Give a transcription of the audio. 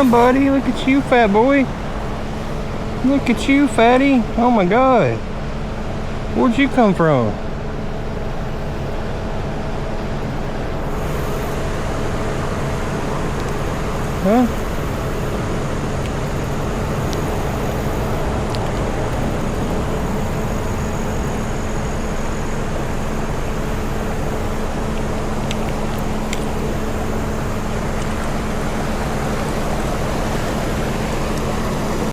on, buddy. Look at you, fat boy. Look at you, fatty. Oh my God. Where'd you come from? Huh?